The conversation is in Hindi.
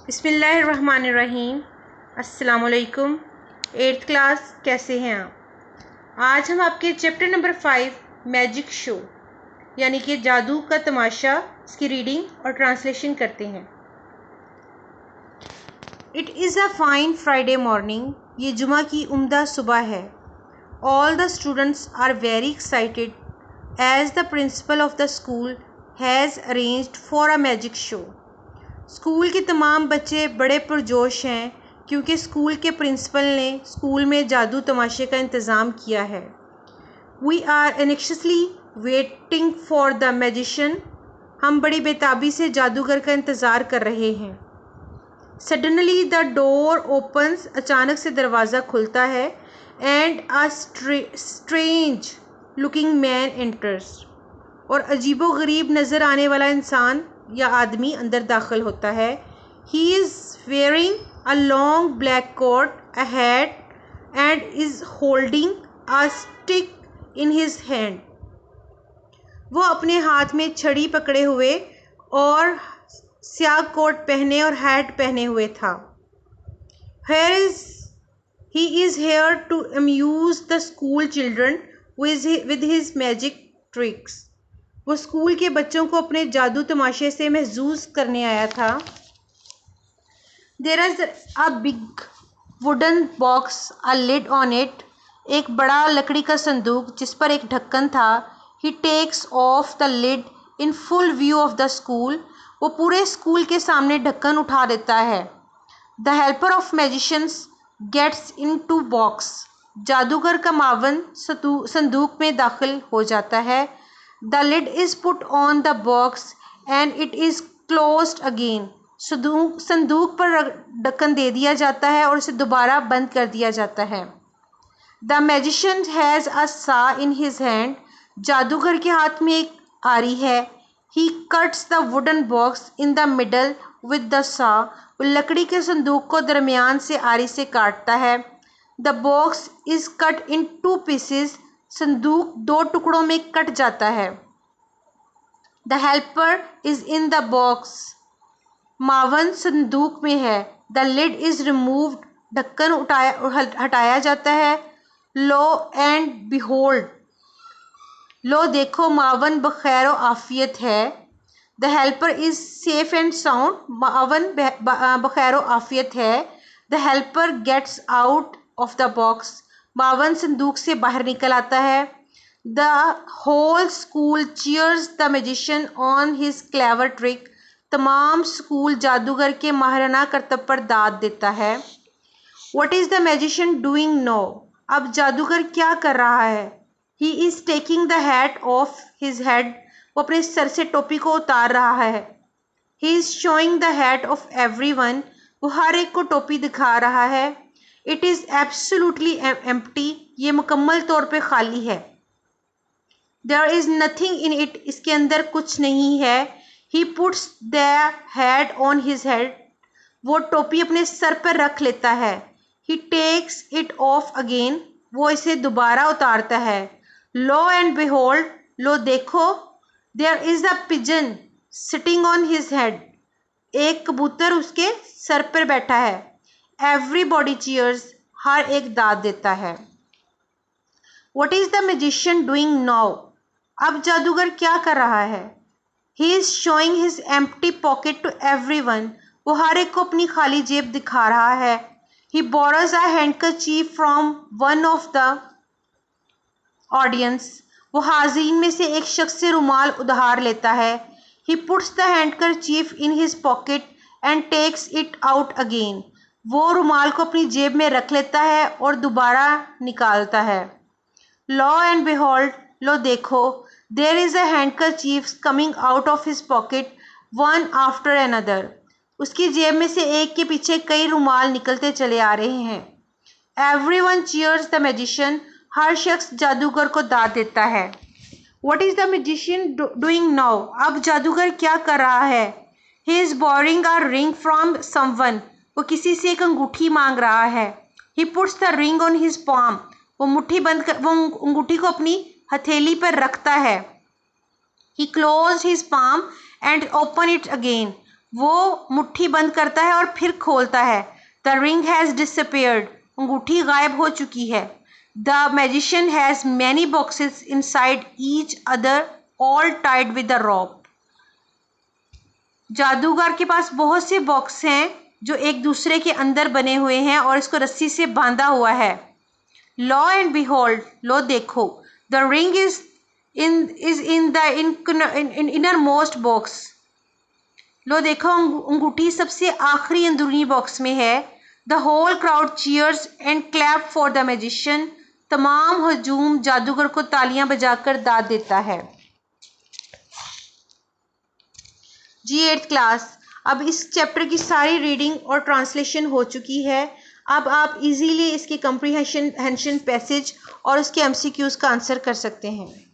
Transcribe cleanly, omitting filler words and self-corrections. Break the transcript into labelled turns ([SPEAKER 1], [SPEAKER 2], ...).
[SPEAKER 1] बिस्मिल्लाहिर्रहमानिर्रहीम। अस्सलामुअलैकुम। 8th क्लास, कैसे हैं आप? आज हम आपके चैप्टर नंबर 5 मैजिक शो यानी कि जादू का तमाशा, इसकी रीडिंग और ट्रांसलेशन करते हैं। It is a fine Friday morning. ये जुमा की उम्दा सुबह है। All the students are very excited as the principal of the school has arranged for a magic show. School के तमाम बच्चे बड़े पुरजोश हैं क्योंकि स्कूल के प्रिंसिपल ने स्कूल में जादू तमाशे का इंतज़ाम किया है। We are anxiously waiting for the magician. हम बड़ी बेताबी से जादूगर का इंतज़ार कर रहे हैं। Suddenly the door opens. अचानक से दरवाज़ा खुलता है। And a strange looking man enters. और अजीबो गरीब नज़र आने वाला इंसान या आदमी अंदर दाखिल होता है। He is wearing a long black coat, a hat and is holding a stick in his hand. वो अपने हाथ में छड़ी पकड़े हुए और स्याह कोट पहने और हैट पहने हुए था। He is here to amuse the school children with his magic tricks. वो स्कूल के बच्चों को अपने जादू तमाशे से महजूज करने आया था। There is a big wooden box, a lid on it. एक बड़ा लकड़ी का संदूक जिस पर एक ढक्कन था। He takes off the lid in full view of the school. वो पूरे स्कूल के सामने ढक्कन उठा देता है। The helper of magicians gets into box. जादूगर का मावन संदूक में दाखिल हो जाता है। The lid is put on the box and it is closed again. संदूक पर ढक्कन दे दिया जाता है और इसे दोबारा बंद कर दिया जाता है। The magician has a saw in his hand. जादूगर के हाथ में एक आरी है। He cuts the wooden box in the middle with the saw. वो लकड़ी के संदूक को दरमियान से आरी से काटता है। The box is cut in 2 pieces. संदूक 2 टुकड़ों में कट जाता है। The helper is in the box. मावन संदूक में है। The lid is removed. ढक्कन हटाया जाता है। लो एंड बिहोल्ड। लो देखो, मावन बखैर आफियत है। The helper is safe and sound. मावन बखैर आफियत है। The helper gets out of the box. मावन संदूक से बाहर निकल आता है। The whole school cheers the magician on his clever trick. तमाम स्कूल जादूगर के माहिराना करतब पर दाद देता है। What is the magician doing now. अब जादूगर क्या कर रहा है? He is taking the hat off his head. वो अपने सर से टोपी को उतार रहा है। He is showing the hat off everyone. वो हर एक को टोपी दिखा रहा है। It is absolutely empty. ये मुकम्मल तौर पे खाली है। There is nothing in it. इसके अंदर कुछ नहीं है। He puts the hat on his head. वो टोपी अपने सर पर रख लेता है। He takes it off again. वो इसे दोबारा उतारता है। लो एंड बिहोल्ड। लो देखो, there is a pigeon sitting on his head. एक कबूतर उसके सर पर बैठा है। Everybody cheers. हर एक दाद देता है। What is the magician doing now. अब जादूगर क्या कर रहा है? He is showing his empty pocket to everyone. वो हर एक को अपनी खाली जेब दिखा रहा है। He borrows a handkerchief from one of the audience. वो हाजिरीन में से एक शख्स से रुमाल उधार लेता है। He puts the handkerchief in his pocket and takes it out again. वो रुमाल को अपनी जेब में रख लेता है और दोबारा निकालता है। लो एंड बिहोल्ड। लो देखो, there is a handkerchief coming out of his pocket one after another. उसकी जेब में से एक के पीछे कई रुमाल निकलते चले आ रहे हैं। Everyone cheers the magician. हर शख्स जादूगर को दाद देता है। What is the magician doing now. अब जादूगर क्या कर रहा है? He is borrowing a ring from someone. वो किसी से एक अंगूठी मांग रहा है। He puts the ring on his palm. वो वो अंगूठी को अपनी हथेली पर रखता है। He close his palm and open it again. वो मुट्ठी बंद करता है और फिर खोलता है। द रिंग हैज़ डिसअपियर्ड, अंगूठी गायब हो चुकी है। The magician has many boxes inside each other all tied with the rope, जादूगर के पास बहुत से बॉक्स हैं जो एक दूसरे के अंदर बने हुए हैं और इसको रस्सी से बांधा हुआ है। लॉ एंड बिहोल्ड, लो देखो, the ring is in the innermost box, लो देखो अंगूठी सबसे आखिरी अंदरूनी बॉक्स में है। The whole crowd cheers and clap for the magician, तमाम हजूम जादूगर को तालियां बजाकर दाद देता है। जी 8th क्लास, अब इस चैप्टर की सारी रीडिंग और ट्रांसलेशन हो चुकी है। अब आप इजीली इसकी कम्प्रीहेंशन पैसेज और उसके एमसीक्यूज का आंसर कर सकते हैं।